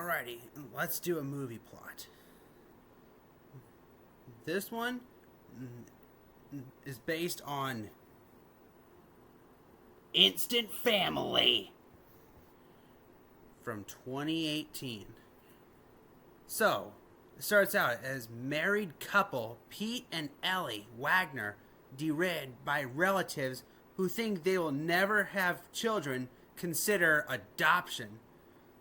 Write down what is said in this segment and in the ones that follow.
Alrighty, let's do a movie plot. This one is based on Instant Family from 2018. So, it starts out as married couple Pete and Ellie Wagner derided by relatives who think they will never have children consider adoption.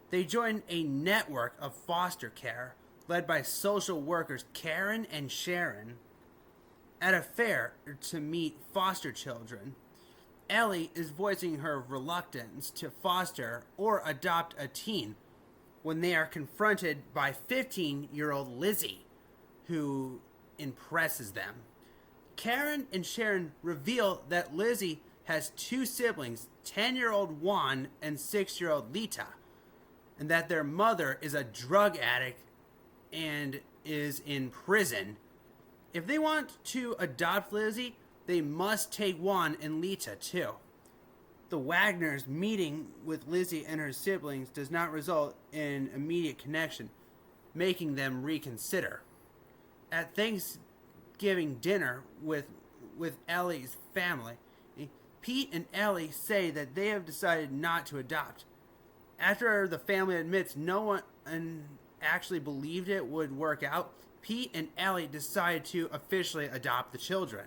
They join a network of foster care led by social workers Karen and Sharon at a fair to meet foster children. Ellie is voicing her reluctance to foster or adopt a teen when they are confronted by 15-year-old Lizzie, who impresses them. Karen and Sharon reveal that Lizzie has two siblings, 10-year-old Juan and 6-year-old Lita, and that their mother is a drug addict and is in prison. If they want to adopt Lizzie, they must take Juan and Lita too. The Wagners meeting with Lizzie and her siblings does not result in immediate connection, making them reconsider. At Thanksgiving dinner with Ellie's family, Pete and Ellie say that they have decided not to adopt. After the family admits no one actually believed it would work out, Pete and Ellie decide to officially adopt the children.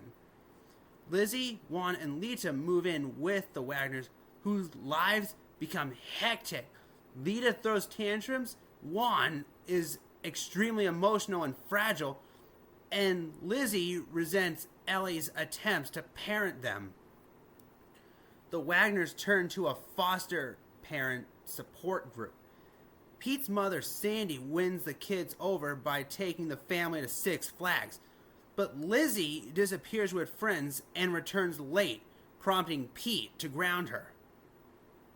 Lizzie, Juan, and Lita move in with the Wagners, whose lives become hectic. Lita throws tantrums, Juan is extremely emotional and fragile, and Lizzie resents Ellie's attempts to parent them. The Wagners turn to a foster parent support group. Pete's mother, Sandy, wins the kids over by taking the family to Six Flags, but Lizzie disappears with friends and returns late, prompting Pete to ground her.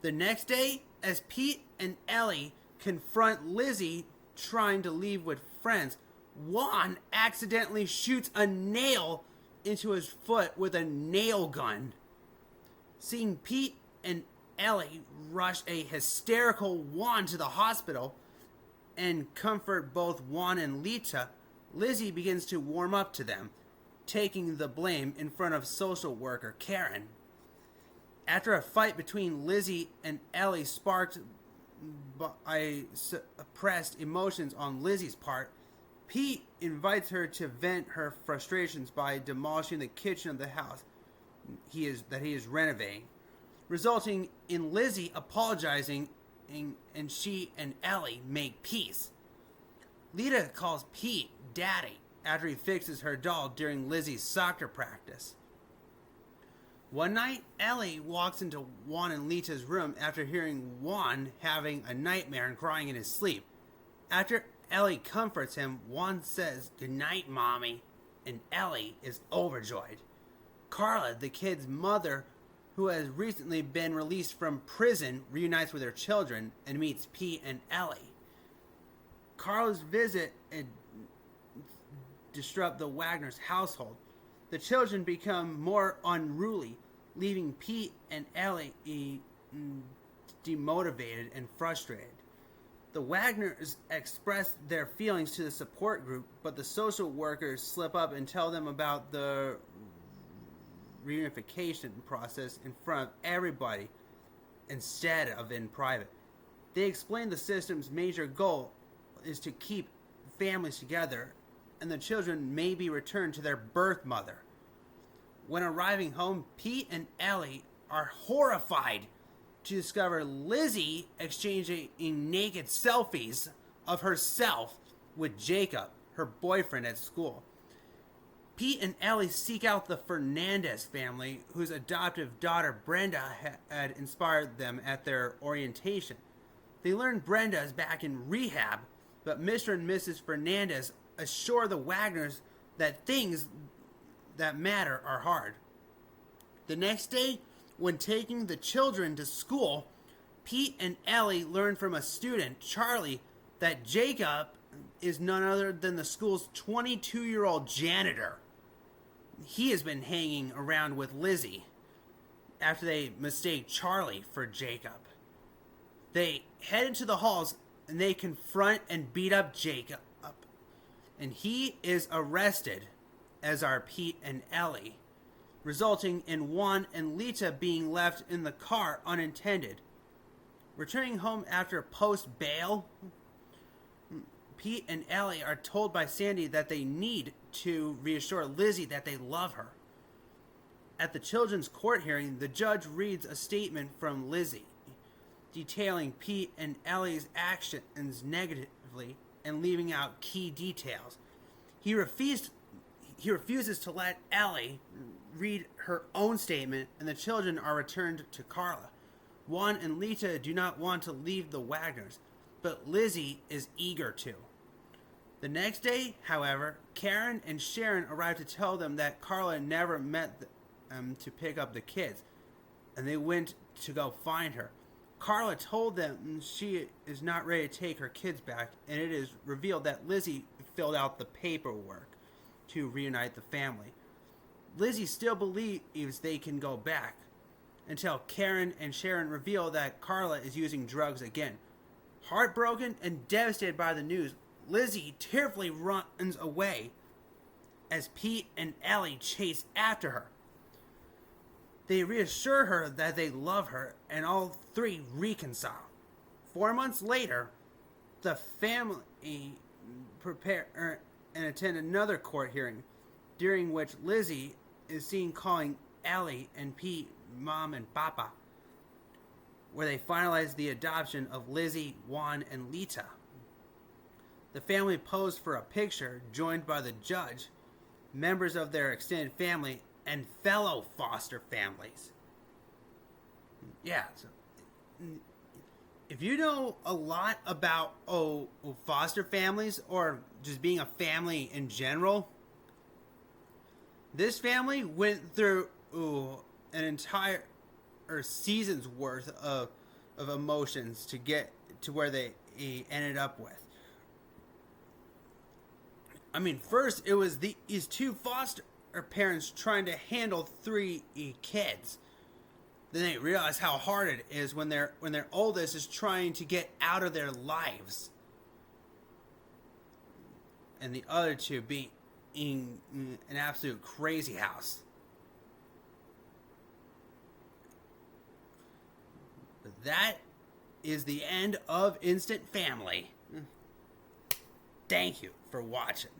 The next day, as Pete and Ellie confront Lizzie trying to leave with friends, Juan accidentally shoots a nail into his foot with a nail gun. Seeing Pete and Ellie rush a hysterical Juan to the hospital and comfort both Juan and Lita, Lizzie begins to warm up to them, taking the blame in front of social worker Karen. After a fight between Lizzie and Ellie sparked by suppressed emotions on Lizzie's part, Pete invites her to vent her frustrations by demolishing the kitchen of the house he is renovating, resulting in Lizzie apologizing and she and Ellie make peace. Lita calls Pete Daddy after he fixes her doll during Lizzie's soccer practice. One night, Ellie walks into Juan and Lita's room after hearing Juan having a nightmare and crying in his sleep. After Ellie comforts him, Juan says, "Good night, Mommy," and Ellie is overjoyed. Carla, the kid's mother, who has recently been released from prison, reunites with her children and meets Pete and Ellie. Carla's visit disrupt the Wagner's household. The children become more unruly, leaving Pete and Ellie demotivated and frustrated. The Wagners express their feelings to the support group, but the social workers slip up and tell them about the reunification process in front of everybody instead of in private. They explain the system's major goal is to keep families together, and the children may be returned to their birth mother. When arriving home, Pete and Ellie are horrified to discover Lizzie exchanging naked selfies of herself with Jacob, her boyfriend at school. Pete and Ellie seek out the Fernandez family, whose adoptive daughter Brenda had inspired them at their orientation. They learn Brenda is back in rehab, but Mr. and Mrs. Fernandez assure the Wagners that things that matter are hard. The next day, when taking the children to school, Pete and Ellie learn from a student, Charlie, that Jacob is none other than the school's 22-year-old janitor. He has been hanging around with Lizzie after they mistake Charlie for Jacob. They head into the halls and they confront and beat up Jacob. And he is arrested, as are Pete and Ellie, resulting in Juan and Lita being left in the car unattended. Returning home after post-bail, Pete and Ellie are told by Sandy that they need to reassure Lizzie that they love her. At the children's court hearing, the judge reads a statement from Lizzie, detailing Pete and Ellie's actions negatively and leaving out key details. He refuses to let Ellie read her own statement, and the children are returned to Carla. Juan and Lita do not want to leave the Wagners, but Lizzie is eager to. The next day, however, Karen and Sharon arrive to tell them that Carla never met them to pick up the kids, and they went to go find her. Carla told them she is not ready to take her kids back, and it is revealed that Lizzie filled out the paperwork to reunite the family. Lizzie still believes they can go back, until Karen and Sharon reveal that Carla is using drugs again. Heartbroken and devastated by the news, Lizzie tearfully runs away as Pete and Ellie chase after her. They reassure her that they love her, and all three reconcile. 4 months later, the family prepare and attend another court hearing, during which Lizzie is seen calling Ellie and Pete Mom and Papa, where they finalize the adoption of Lizzie, Juan, and Lita. The family posed for a picture, joined by the judge, members of their extended family, and fellow foster families. Yeah, so if you know a lot about foster families or just being a family in general, this family went through an entire season's worth of emotions to get to where they ended up with. I mean, first it was these two foster parents trying to handle 3 kids. Then they realize how hard it is when their oldest is trying to get out of their lives, and the other two being an absolute crazy house. But that is the end of Instant Family. Thank you for watching.